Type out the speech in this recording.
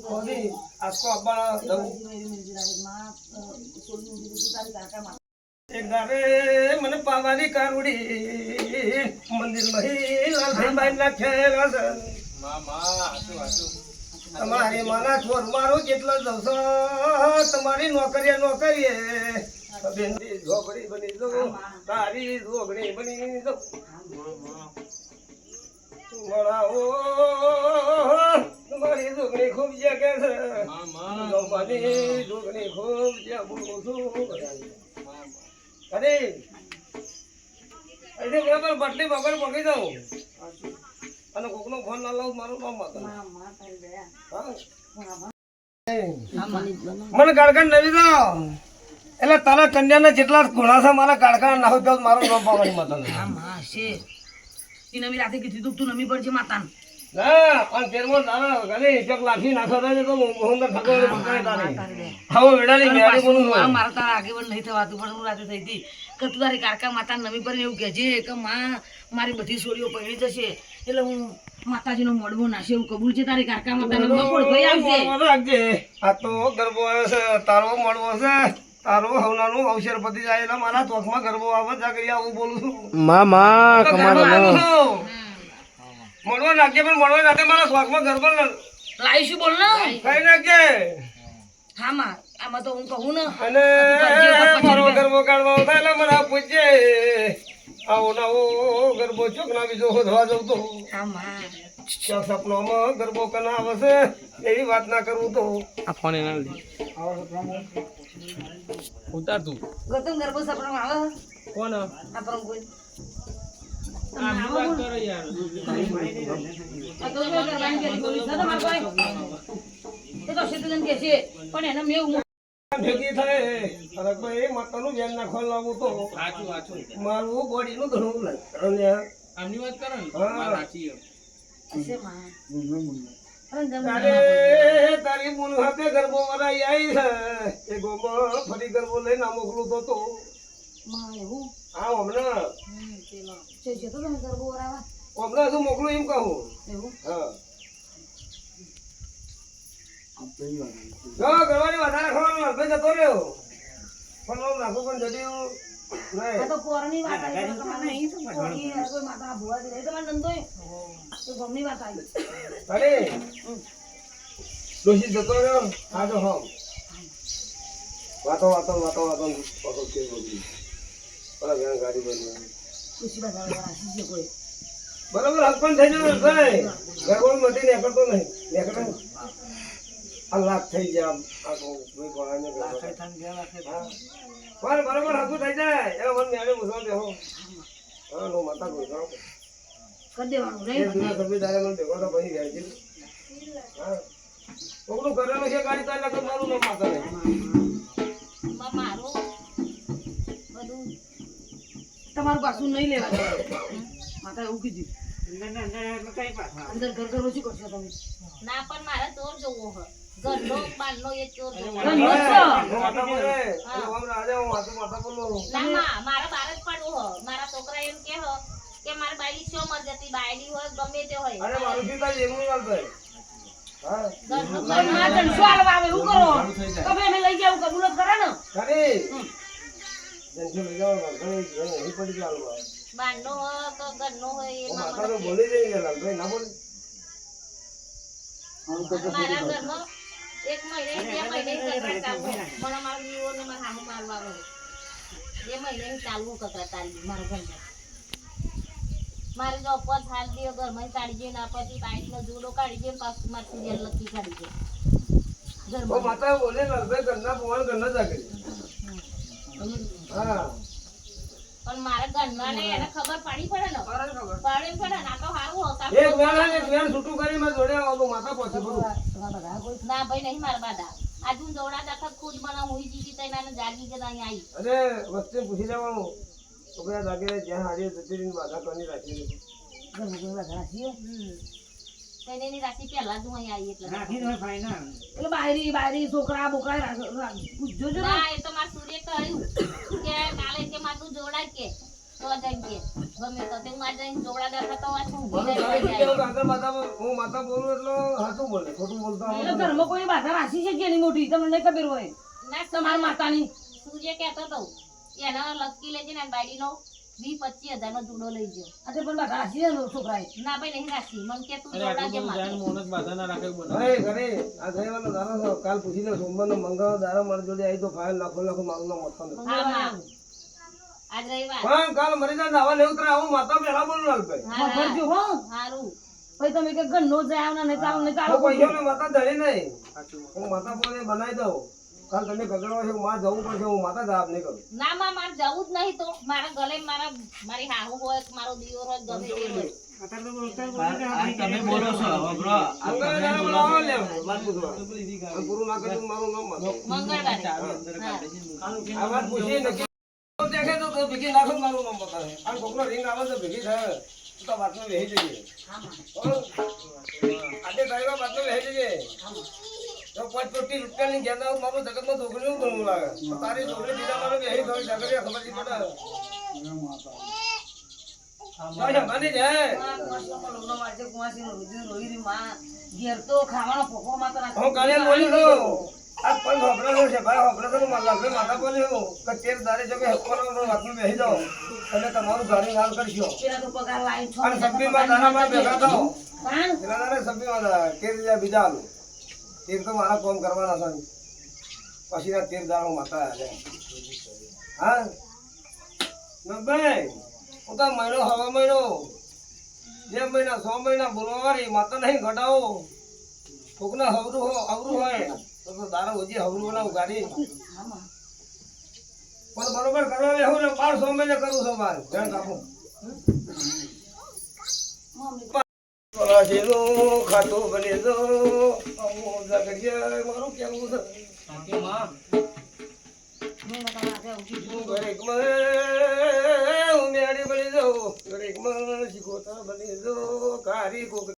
ઓની આસકો અબ્બા દઉં એક દારે મને પાવાની કારુડી મંદિર મહી લાલભાઈ બાઈ નાખેલા છે તમારી માના છોર મારો કેટલો જવસો તમારી નોકરીએ બેનની ઝોપડી બની દઉં તારી ઝોપડી બની દઉં મળાવો તમારી ઝોપડી ખૂબ જગે છે મારી ઝોપડી ખૂબ બોલું છું અરે એટલે બરાબર બટલી વગર પકડી દઉં અને કોકનો ફોન ના લાવું મારું કામ મને કાળકા નવી દો એટલે તારા કન્યાને જેટલા ઘોડા છે મારા કાળકા ના હોય મારું નામ પાવાની માતા નમી રાતે કીધું તું તું નમી પડશે માતાને ના અને તેરમાં તારા ઘરે એક લાખી નાખો તો મોહન ઠાકોર પકડે તારે હવે વેડાની મેળી બોલું મારા તારા આગેવાન નહીં થવાતું પણ હું રાતે થઈ હતી કે તું તારી કાળકા માતા નમી પર એવું કહેજે કે માં મારી બધી છોડીઓ પૈણી જશે એટલે હું માતાજીનો મોડવો નાશે એવું કબૂલ છે તારી કાળકા માતાને બપોર ભાઈ આવશે આ તો ગરબો આવ્યો છે તારો મળવો છે તારો હવનાનું અવસર પતિ જાય એટલે મારા ચોકમાં ગરબો આવે જાગરી આવું બોલું છું માં મળવો નાખજે પણ મળવો નાખે મારા ચોકમાં ગરબો લાવીશું બોલ ને કઈ નાખજે હા માં આમાં તો હું કહું ને અને મારો ગરબો કાઢવા થાય એટલે મને પૂછજે આવો નવો ગરબો ચોક ના બીજો હોધવા જવું તો હા માં સપનામાં ગરબો કના આવશે એવી વાત ના કરું તો આ ફોન એના લે ઉતાર તું ગૌતમ ગરબો સપનામાં આવે કોણ આપણો કોઈ આની વાત કરો યાર આ તો જો ગરબાની કે કોઈ ન તો માર કોઈ તે તો શેતજન કે છે પણ એને મેં ભેગી થાય અરે ભાઈ માતાનું ધ્યાન નાખવા લાવું તો સાચું મારું બોડીનું ઘણું લાગે આમની વાત કરો ને હા. સાચી હશે માં તારે તારી મૂળ હાથે ગરબો વરાઈ આવી છે એ ગોમાં ફરી ગરબો લઈને મોકલું તો માં એવું હા હમણાં પેલો છે તો તમે ગરબો વરાવા હમણાં શું મોકલું એમ કહું એવું હા જો ગરવાની વધારે ખાવાનું ભાઈ જતો રહ્યો પણ આમ નાખું પણ જડ્યું આ તો પોરની વાત આવી તો તમારે નહીં તો કોઈ માતા ભુવા દે તો મને નંદોય તો ગમની વાત આવી અરે ડોશી જતો રહ્યો હા તો હા વાતો કે બોલી બરાબર ઘણા ગાડી બની ખુશી બધા રાશી છે કોઈ બરાબર હસબન્ડ થઈ જવું ભાઈ ગરબોળ મટી નીકળતો નહીં નીકળે આ લાખ થઈ જાય આ કોઈ કોણાને બરાબર હસું થઈ જાય એ મને મેળે મૂસવા દેહો હા નો માતા કોઈ કરો કરી દેવાનું એ દુનિયા સભી તારે મને ભેગો તો પછી જાય છે હા કોકનું કરેલું છે ગાડી તારે તો મારું નામ માતા નહીં મારું બધું તમારું પાછું નહીં લેવા માતા એવું કીધું અંદર ઘર ઘર ઓછી કરશો તમે ના પણ મારે ચોર જોવો હ ઘરનો બારનો એ ચોર જોવો માતા બોલે અને ઓમ રાજા હું માતા બોલો ના મારા બાર જ પડવું હ મારા છોકરા એમ કે હ કે મારી બાયડી શો મર જતી બાયડી હોય ગમે તે હોય અરે મારું જી તારી એમનું લાલ ભાઈ હા ઘરનો આ જણસો આલવા આવે એવું કરો તમે એને લઈ જાવ કબૂલ જ કરે ને ખરી જંતુ લઈ જાવ ઘણી ઘણી પડી ચાલુ બારનો હોય કે ઘરનો હોય ઓ એમાં માતા તો બોલી જઈ લાલ ભાઈ ના બોલે મારા ઘરમાં એક મહિને 2 મહિને કકરા ચાલુ મને મારા જીવો ને મારા હામુ મારવા આવે 2 મહિને ચાલુ કકરા ચાલી મારા ઘરમાં મારે જો ઉપર થાલ દે ઘરમાં કાઢી દે ના પછી બાઈક નો જુડો કાઢી દે પાછું મારથી જેલ લકી કાઢી દે ઓ માતા બોલે લાલ ભાઈ ગન્ના પોવાળ ગન્ના જાગે હા પણ મારા ઘરમાં ને એને ખબર પડી પડે ને પડી પડે ના તો હારું હોતા એક વેણ છૂટું કરી મેં જોડે આવો માતા પછી બોલું ના ભાઈ નહીં મારા બાદા આજુ દોડા દાખલ ખુદ બના હુઈ જીતી તૈના જાગી કે અહીં આવી અરે વસ્તી પૂછી લેવાનું તો કયા જાગે જ્યાં હારી જતી બાધા કોની રાખી તૈની રાશિ પહેલા જ હું અહીં આવી એટલે એટલે બાયરી છોકરા બોકરા પૂછજો જો ના એ તો માર સૂર્ય કહ્યું કે કાલે કે માર તું જોડાય કે તો જઈએ ગમે તો તે મારે જઈને જોડા દેખાતો હોય શું મારું ઘરે તો કેવું કાકા માતા હું માતા બોલું એટલે સાચું બોલે ખોટું બોલતા એટલે આવડતું ઘરમાં કોઈ બાધા રાશિ છે જેની મોટી તમને નહીં ખબર હોય ના તમારા માતાની સૂર્ય કહેતો તો એના લકી લેજે ને બાડીનો 20-25 હજારનો જુડો લઈ ગયો આજે પણ બાધા રાશિ છે ને છોકરાએ ના ભાઈ નહીં રાખી મને કે તું અરે જોડા આટલું જે બધું જાણ માથે મોનસ બાધા ના રાખે બોલો હવે ઘરે આ ગયેલો દારો છે. કાલ પૂછી લે સોમવારનો મંગળવાર દારો મારી જોડે આવી તો ફાઇલ નાખો મારું નામ મતલબ નથી. હા હા આજ રવિવાર પણ કાલ મરી જાય નાવા લેવું તરા હું માતા પેલા બોલું લાલભાઈ હા ભરજો હો સારું પછી તમે કે ઘરનો જ આવ ને ચાલો ને ચાલો હું પૈસા માતા ધરી નહીં હું માતા પોતે બનાવી દઉં કાલ તમે ગગડો છે માં જવું પડશે હું માતા જવાબ નહીં કરું ના માં મારે જવું જ નહીં તો મારા ગલે મારી હાહુ હોય કે મારો દિયોર હોય ગમે તે હોય તમે બોલો છો હવે બ્રો મંગળવાર દાડો બોલાવો લે વાત પૂછવા અને પૂરું ના કર્યું મારું નામ માતા. મંગળવારે હા આ વાત પૂછી નક્કી દેખે તો ભેગી નાખો તો મારું નામ બતાવે અને કોકનો રિંગ આવે તો ભેગી થાય તો વાતમાં બેસી જઈએ આજે તારીખમાં વાતમાં બેસી જઈએ તો 5 કોટી રૂપિયાની ઘેર આવું મારું જગતમાં છોકરીનું ગણવું લાગે તો તારી છોકરી બીજા મારે બેસી થવી જગત ખબર નહીં પડે માની જાય હું કાલે બોલ્યું છું આ પણ ઓપરેશન છે ભાઈ ઓપરેશન લાગે માતા બોલ્યું કે તેર દારે જગે હકવાનો વાતમાં બેસી જાઓ અને તમારું ગાડી લાલ કરશો અને સબ્બીમાં દારામાં ભેગા થાઓ પેલા દારે સબ્બીમાં તેર બીજા આલું તેર તો મારા કોમ કરવાના છે પછી ના તેર દાડા હું માતા આવે હા ભાઈ હું તો મહિનો હવા મહિનો 2 મહિના 6 મહિના બોલવાવાળી માતા નહીં ઘટાવો કોકને અવરું હોય તો દારૂ હજી હવરું બનાવું ગાડી પણ બરોબર કરવા લેવું ને 500 મહિને કરું છું મારે ધ્યાન રાખું ખાતું બની દો મારું કેવું છે ઘડીકમાં હું મેળી બની જાઉં ઘડીકમાં શીખોતા બની જાઉં કારી કોક